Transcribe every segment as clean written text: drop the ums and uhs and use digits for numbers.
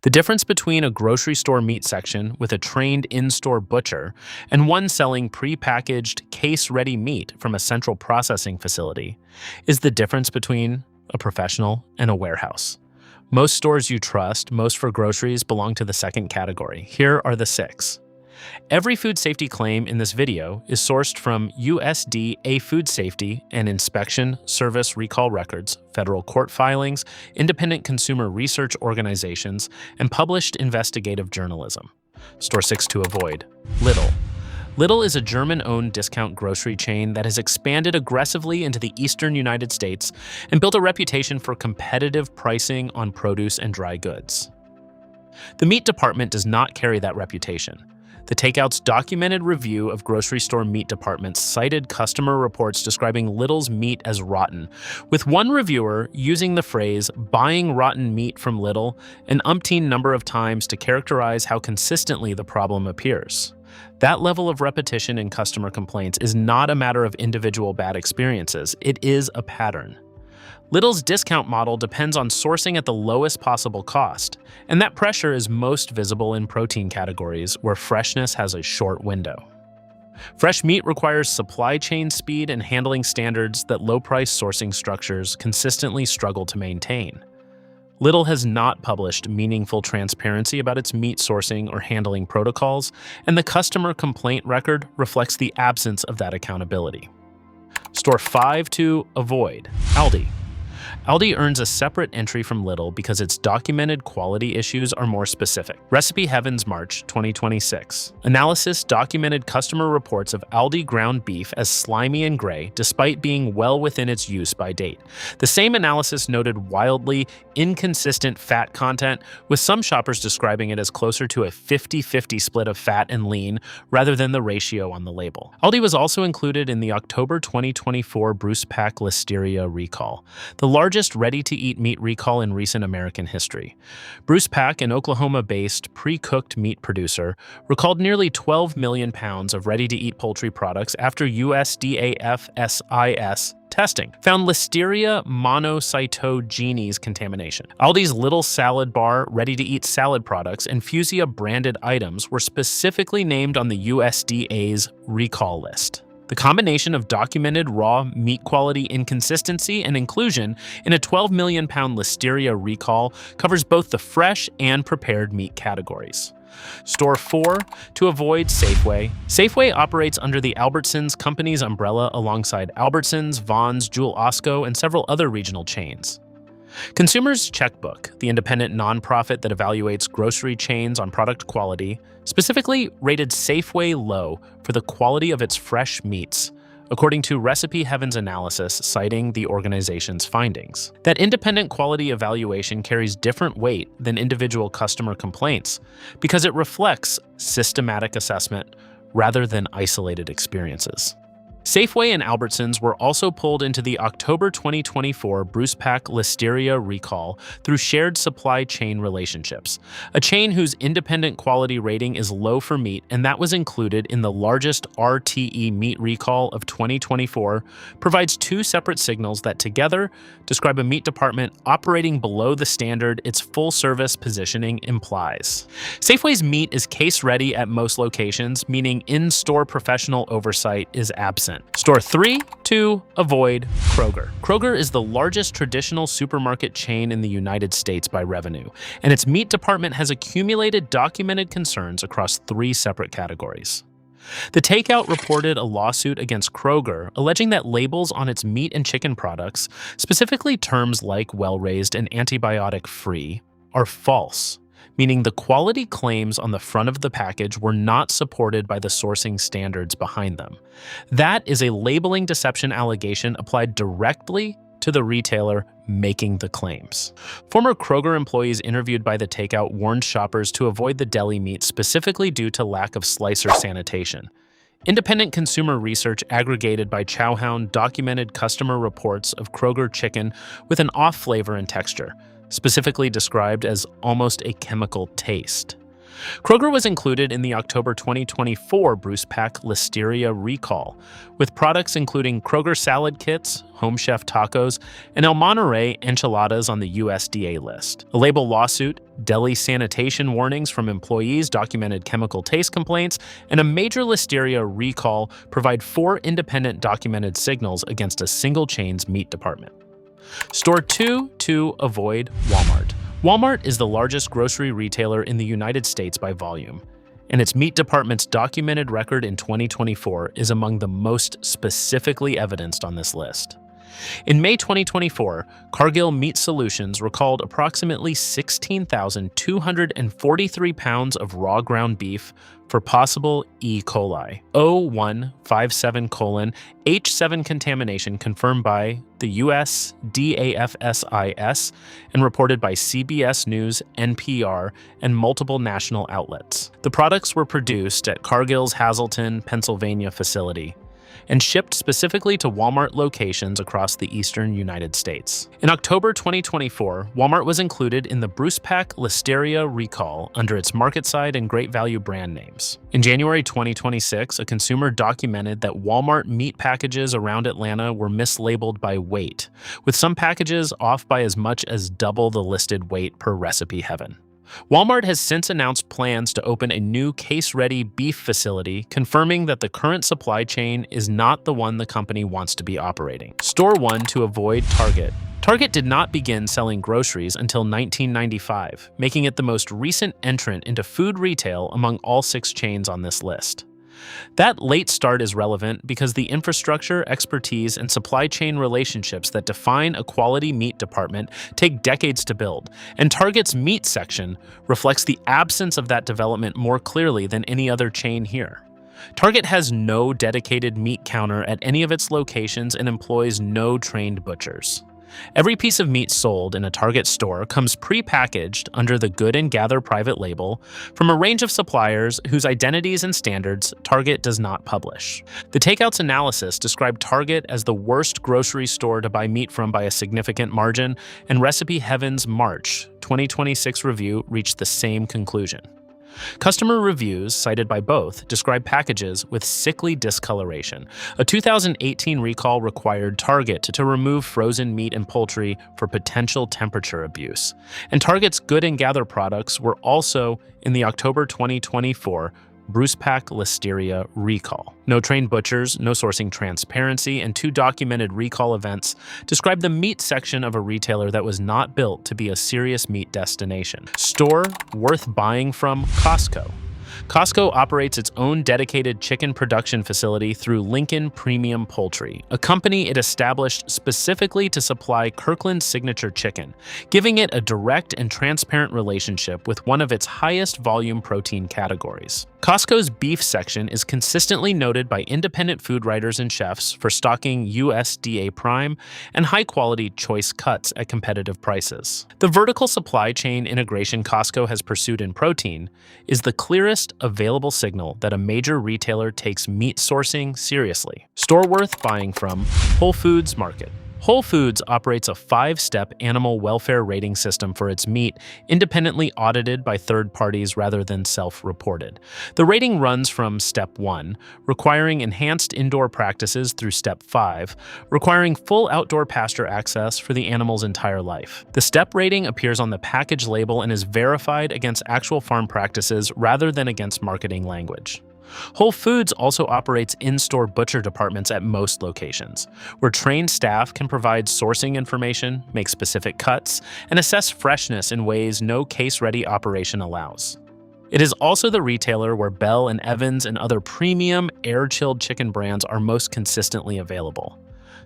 The difference between a grocery store meat section with a trained in-store butcher and one selling pre-packaged, case-ready meat from a central processing facility is the difference between a professional and a warehouse. Most stores you trust, most for groceries, belong to the second category. Here are the 6. Every food safety claim in this video is sourced from USDA Food Safety and Inspection Service recall records, federal court filings, independent consumer research organizations, and published investigative journalism. Store 6 to avoid. Lidl. Lidl is a German-owned discount grocery chain that has expanded aggressively into the eastern United States and built a reputation for competitive pricing on produce and dry goods. The meat department does not carry that reputation. The Takeout's documented review of grocery store meat departments cited customer reports describing Lidl's meat as rotten, with one reviewer using the phrase "buying rotten meat from Lidl" an umpteen number of times to characterize how consistently the problem appears. That level of repetition in customer complaints is not a matter of individual bad experiences, it is a pattern. Lidl's discount model depends on sourcing at the lowest possible cost, and that pressure is most visible in protein categories where freshness has a short window. Fresh meat requires supply chain speed and handling standards that low-price sourcing structures consistently struggle to maintain. Lidl has not published meaningful transparency about its meat sourcing or handling protocols, and the customer complaint record reflects the absence of that accountability. Store 5 to avoid. Aldi. Aldi earns a separate entry from Lidl because its documented quality issues are more specific. Recipe Heavens March 2026. Analysis documented customer reports of Aldi ground beef as slimy and gray despite being well within its use by date. The same analysis noted wildly inconsistent fat content, with some shoppers describing it as closer to a 50-50 split of fat and lean rather than the ratio on the label. Aldi was also included in the October 2024 Bruce Pack Listeria recall, the largest ready-to-eat meat recall in recent American history. Bruce Pack, an Oklahoma-based pre-cooked meat producer, recalled nearly 12 million pounds of ready-to-eat poultry products after USDA FSIS testing found Listeria monocytogenes contamination. Aldi's Little Salad Bar, ready-to-eat salad products, and Fusia-branded items were specifically named on the USDA's recall list. The combination of documented raw meat quality inconsistency and inclusion in a 12 million pound Listeria recall covers both the fresh and prepared meat categories. Store 4 to avoid Safeway. Safeway operates under the Albertsons Company's umbrella alongside Albertsons, Vons, Jewel Osco, and several other regional chains. Consumers Checkbook, the independent nonprofit that evaluates grocery chains on product quality, specifically rated Safeway low for the quality of its fresh meats, according to Recipe Heavens analysis citing the organization's findings. That independent quality evaluation carries different weight than individual customer complaints because it reflects systematic assessment rather than isolated experiences. Safeway and Albertsons were also pulled into the October 2024 Bruce Pack Listeria recall through shared supply chain relationships, a chain whose independent quality rating is low for meat, and that was included in the largest RTE meat recall of 2024, provides two separate signals that together describe a meat department operating below the standard its full-service positioning implies. Safeway's meat is case-ready at most locations, meaning in-store professional oversight is absent. Store 3 to avoid Kroger. Kroger is the largest traditional supermarket chain in the United States by revenue, and its meat department has accumulated documented concerns across 3 separate categories. The Takeout reported a lawsuit against Kroger alleging that labels on its meat and chicken products, specifically terms like well-raised and antibiotic-free, are false, meaning the quality claims on the front of the package were not supported by the sourcing standards behind them. That is a labeling deception allegation applied directly to the retailer making the claims. Former Kroger employees interviewed by the Takeout warned shoppers to avoid the deli meat specifically due to lack of slicer sanitation. Independent consumer research aggregated by Chowhound documented customer reports of Kroger chicken with an off flavor and texture, specifically described as almost a chemical taste. Kroger was included in the October 2024 Bruce Pack Listeria recall, with products including Kroger salad kits, Home Chef tacos, and El Monterey enchiladas on the USDA list. A label lawsuit, deli sanitation warnings from employees documented chemical taste complaints, and a major Listeria recall provide 4 independent documented signals against a single chain's meat department. Store 2 to avoid Walmart. Walmart is the largest grocery retailer in the United States by volume, and its meat department's documented record in 2024 is among the most specifically evidenced on this list. In May 2024, Cargill Meat Solutions recalled approximately 16,243 pounds of raw ground beef for possible E. coli 0157:H7 contamination confirmed by the US DAFSIS and reported by CBS News, NPR, and multiple national outlets. The products were produced at Cargill's Hazleton, Pennsylvania facility and shipped specifically to Walmart locations across the eastern United States. In October 2024, Walmart was included in the Bruce Pack Listeria recall under its MarketSide and Great Value brand names. In January 2026, a consumer documented that Walmart meat packages around Atlanta were mislabeled by weight, with some packages off by as much as double the listed weight per Recipe Heaven. Walmart has since announced plans to open a new case-ready beef facility, confirming that the current supply chain is not the one the company wants to be operating. Store 1 to avoid Target. Target did not begin selling groceries until 1995, making it the most recent entrant into food retail among all 6 chains on this list. That late start is relevant because the infrastructure, expertise, and supply chain relationships that define a quality meat department take decades to build, and Target's meat section reflects the absence of that development more clearly than any other chain here. Target has no dedicated meat counter at any of its locations and employs no trained butchers. Every piece of meat sold in a Target store comes pre-packaged under the Good and Gather private label from a range of suppliers whose identities and standards Target does not publish. The Takeouts analysis described Target as the worst grocery store to buy meat from by a significant margin, and Recipe Heaven's March 2026 review reached the same conclusion. Customer reviews, cited by both, describe packages with sickly discoloration. A 2018 recall required Target to remove frozen meat and poultry for potential temperature abuse. And Target's Good and Gather products were also in the October 2024 Bruce Pack Listeria recall. No trained butchers, no sourcing transparency, and 2 documented recall events describe the meat section of a retailer that was not built to be a serious meat destination. Store worth buying from Costco. Costco operates its own dedicated chicken production facility through Lincoln Premium Poultry, a company it established specifically to supply Kirkland's signature chicken, giving it a direct and transparent relationship with one of its highest volume protein categories. Costco's beef section is consistently noted by independent food writers and chefs for stocking USDA prime and high-quality choice cuts at competitive prices. The vertical supply chain integration Costco has pursued in protein is the clearest available signal that a major retailer takes meat sourcing seriously. Store worth buying from Whole Foods Market. Whole Foods operates a 5-step animal welfare rating system for its meat, independently audited by third parties rather than self-reported. The rating runs from Step 1, requiring enhanced indoor practices, through Step 5, requiring full outdoor pasture access for the animal's entire life. The step rating appears on the package label and is verified against actual farm practices rather than against marketing language. Whole Foods also operates in-store butcher departments at most locations, where trained staff can provide sourcing information, make specific cuts, and assess freshness in ways no case-ready operation allows. It is also the retailer where Bell & Evans and other premium air-chilled chicken brands are most consistently available.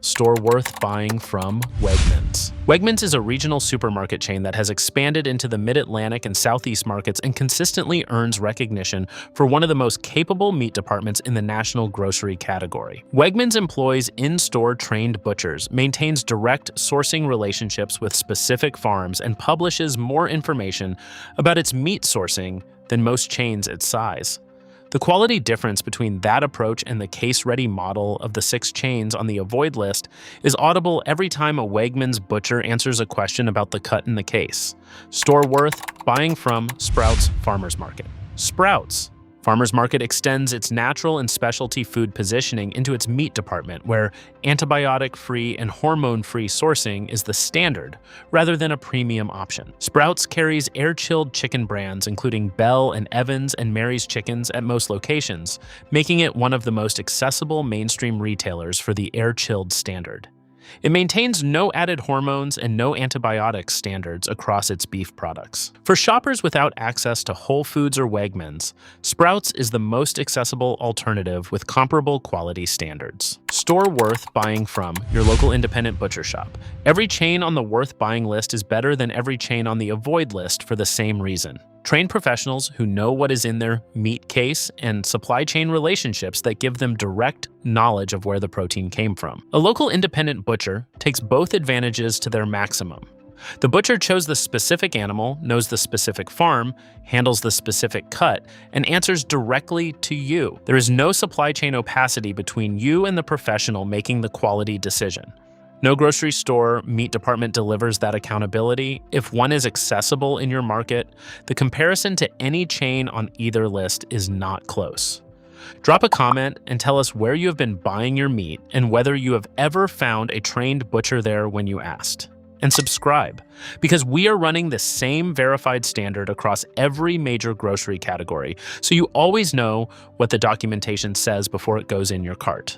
Store worth buying from Wegmans. Wegmans is a regional supermarket chain that has expanded into the Mid-Atlantic and Southeast markets and consistently earns recognition for one of the most capable meat departments in the national grocery category. Wegmans employs in-store trained butchers, maintains direct sourcing relationships with specific farms, and publishes more information about its meat sourcing than most chains its size. The quality difference between that approach and the case-ready model of the 6 chains on the avoid list is audible every time a Wegmans butcher answers a question about the cut in the case. Store worth, buying from Sprouts Farmers Market. Sprouts Farmers Market extends its natural and specialty food positioning into its meat department, where antibiotic-free and hormone-free sourcing is the standard, rather than a premium option. Sprouts carries air-chilled chicken brands including Bell and Evans and Mary's Chickens at most locations, making it one of the most accessible mainstream retailers for the air-chilled standard. It maintains no added hormones and no antibiotics standards across its beef products. For shoppers without access to Whole Foods or Wegmans, Sprouts is the most accessible alternative with comparable quality standards. Store worth buying from your local independent butcher shop. Every chain on the worth buying list is better than every chain on the avoid list for the same reason. Trained professionals who know what is in their meat case and supply chain relationships that give them direct knowledge of where the protein came from. A local independent butcher takes both advantages to their maximum. The butcher chose the specific animal, knows the specific farm, handles the specific cut, and answers directly to you. There is no supply chain opacity between you and the professional making the quality decision. No grocery store meat department delivers that accountability. If one is accessible in your market, the comparison to any chain on either list is not close. Drop a comment and tell us where you have been buying your meat and whether you have ever found a trained butcher there when you asked. And subscribe, because we are running the same verified standard across every major grocery category, so you always know what the documentation says before it goes in your cart.